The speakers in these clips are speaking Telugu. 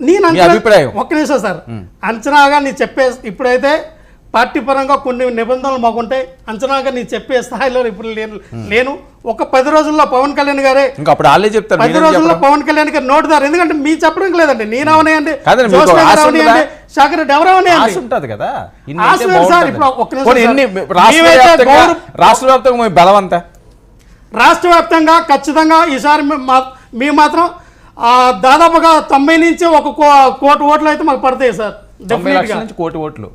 నేను అభిప్రాయం ఒక్క నిమిషం సార్, అంచనాగా నీ చెప్పే ఇప్పుడైతే పార్టీ పరంగా కొన్ని నిబంధనలు మాకుంటాయి, అంచనాగా నీ చెప్పే స్థాయిలో ఇప్పుడు లేను. ఒక 10 రోజుల్లో పవన్ కళ్యాణ్ గారే, ఇంకా అప్పుడు వాళ్ళే చెప్తారు, 10 రోజుల్లో పవన్ కళ్యాణ్ గారు నోటుదారు. ఎందుకంటే మీ చెప్పడం లేదండి, నేను అవనాయండి, శాఖర్ రెడ్డి ఎవరవనాయండి ఉంటది కదా. సార్ ఇప్పుడు ఒక్క రాష్ట్ర వ్యాప్తంగా బలవంతా రాష్ట్ర వ్యాప్తంగా ఖచ్చితంగా ఈసారి మేము మాత్రం దాదాపుగా 90 నుంచి 1 కోటి ఓట్లు అయితే మాకు పడతాయి సార్. కోటి ఓట్లు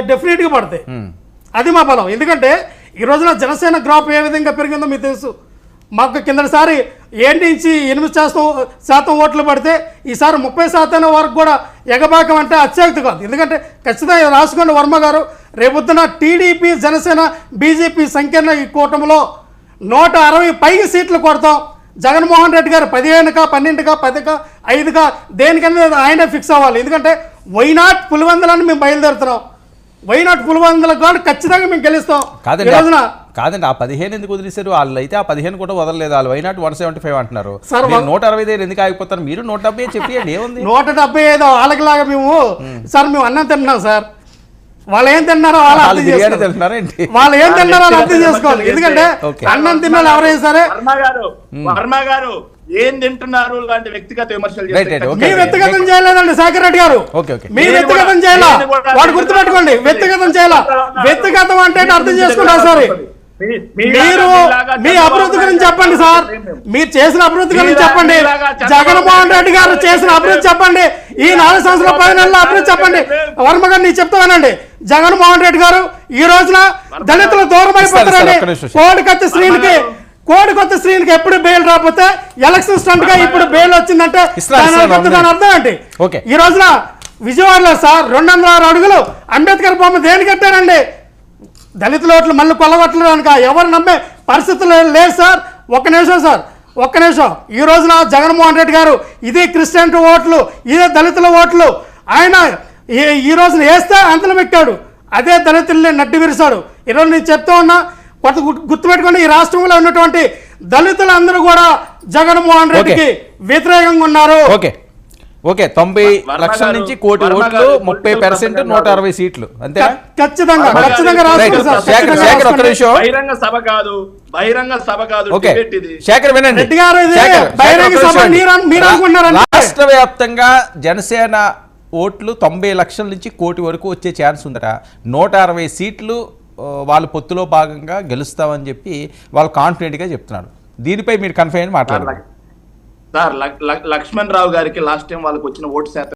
డెఫినెట్ గా పడతాయి. అది మా బలం. ఎందుకంటే ఈ రోజున జనసేన గ్రాఫ్ ఏ విధంగా పెరిగిందో మీకు తెలుసు. మాకు కిందసారి 7 నుంచి 8% ఓట్లు పడితే ఈసారి 30% వరకు కూడా ఎగబాకం అంటే అత్యక్తి కాదు. ఎందుకంటే ఖచ్చితంగా రాసుకోండి వర్మ గారు, రేపొద్దున టీడీపీ జనసేన బీజేపీ సంకీర్ణ ఈ కూటమిలో 160 పైకి సీట్లు కొడతాం. జగన్మోహన్ రెడ్డి గారు 15కా 12కా 10కా 5కా దేనికన్నా ఆయనే ఫిక్స్ అవ్వాలి. ఎందుకంటే వైనాట్ పులివెందులని మేము బయలుదేరుతున్నాం. వైనాట్ పులివెందులకు కూడా ఖచ్చితంగా మేము గెలుస్తాం. కాదండి, ఆ 15 ఎందుకు వదిలేశారు? వాళ్ళు అయితే ఆ 15 కూడా వదలలేదు. వాళ్ళు వైనాట్ 175 అంటున్నారు. 165 ఎందుకు ఆగిపోతారు? మీరు 170 చెప్పియండి, ఏముంది? 175 వాళ్ళకిలాగా మేము సార్ మేము అన్నం తింటున్నాం సార్. వాళ్ళు ఏం తిన్నారో వాళ్ళు అర్థం చేసుకోవాలి. ఎందుకంటే అన్నం తిన్నాడు ఎవరైనా సరే. వర్మ గారు ఏం తింటున్నారు లాంటి వ్యక్తిగత విమర్శలు మీ వ్యక్తిగతం చేయలేదండి శాఖర్ రెడ్డి గారు, మీ వ్యక్తిగతం చేయాలా? వాడు గుర్తుపెట్టుకోండి, వ్యక్తిగతం చేయాలా? వ్యక్తిగతం అంటే అర్థం చేసుకుంటారు సార్. మీరు మీ అభివృద్ధి గురించి చెప్పండి సార్, మీరు చేసిన అభివృద్ధి గురించి చెప్పండి. జగన్మోహన్ రెడ్డి గారు చేసిన అభివృద్ధి చెప్పండి, ఈ 4 సంవత్సరాల 10 నెలల అభివృద్ధి చెప్పండి. వర్మ గారు నేను చెప్తానండి, జగన్మోహన్ రెడ్డి గారు ఈ రోజున దళితులు దూరం అయిపోతారండి. కోడికొత్త శ్రీనికి ఎప్పుడు బెయిల్ రాకపోతే ఎలక్షన్ స్టంట్ గా ఇప్పుడు బెయిల్ వచ్చిందంటే దాని అర్థం ఏంటి? ఈ రోజున విజయవాడలో సార్ 206 అడుగులు అంబేద్కర్ బొమ్మ దేని కట్టారండి? దళితుల ఓట్లు మళ్ళీ కొల్లగొట్టడానికి ఎవరు నమ్మే పరిస్థితులు లేదు సార్. ఒక్క నిమిషం ఈ రోజున జగన్మోహన్ రెడ్డి గారు ఇది క్రిస్టియన్ ఓట్లు, ఇదే దళితుల ఓట్లు. ఆయన ఈ రోజున వేస్తే అంతలు పెట్టాడు, అదే దళితుల్ని నడ్డి విరిశాడు. ఈరోజు నేను చెప్తా ఉన్నా, కొత్త గుర్తుపెట్టుకోండి, ఈ రాష్ట్రంలో ఉన్నటువంటి దళితులందరూ కూడా జగన్మోహన్ రెడ్డికి వ్యతిరేకంగా ఉన్నారు. ఓకే 90 లక్షల నుంచి కోటి ఓట్లు, 30% 160 సీట్లు అంతే. ఖచ్చితంగా బహిరంగ సభ కాదు. శేఖర్ వినండి, రాష్ట్ర వ్యాప్తంగా జనసేన ఓట్లు 90 లక్షల నుంచి కోటి వరకు వచ్చే ఛాన్స్ ఉందట. 160 సీట్లు వాళ్ళు పొత్తులో భాగంగా గెలుస్తామని చెప్పి వాళ్ళు కాన్ఫిడెంట్ గా చెప్తున్నారు. దీనిపై మీరు కన్ఫైన్ మాట్లాడారు సార్. లక్ష్మణ్ రావు గారికి లాస్ట్ టైం వాళ్ళకి వచ్చిన ఓటు శాతం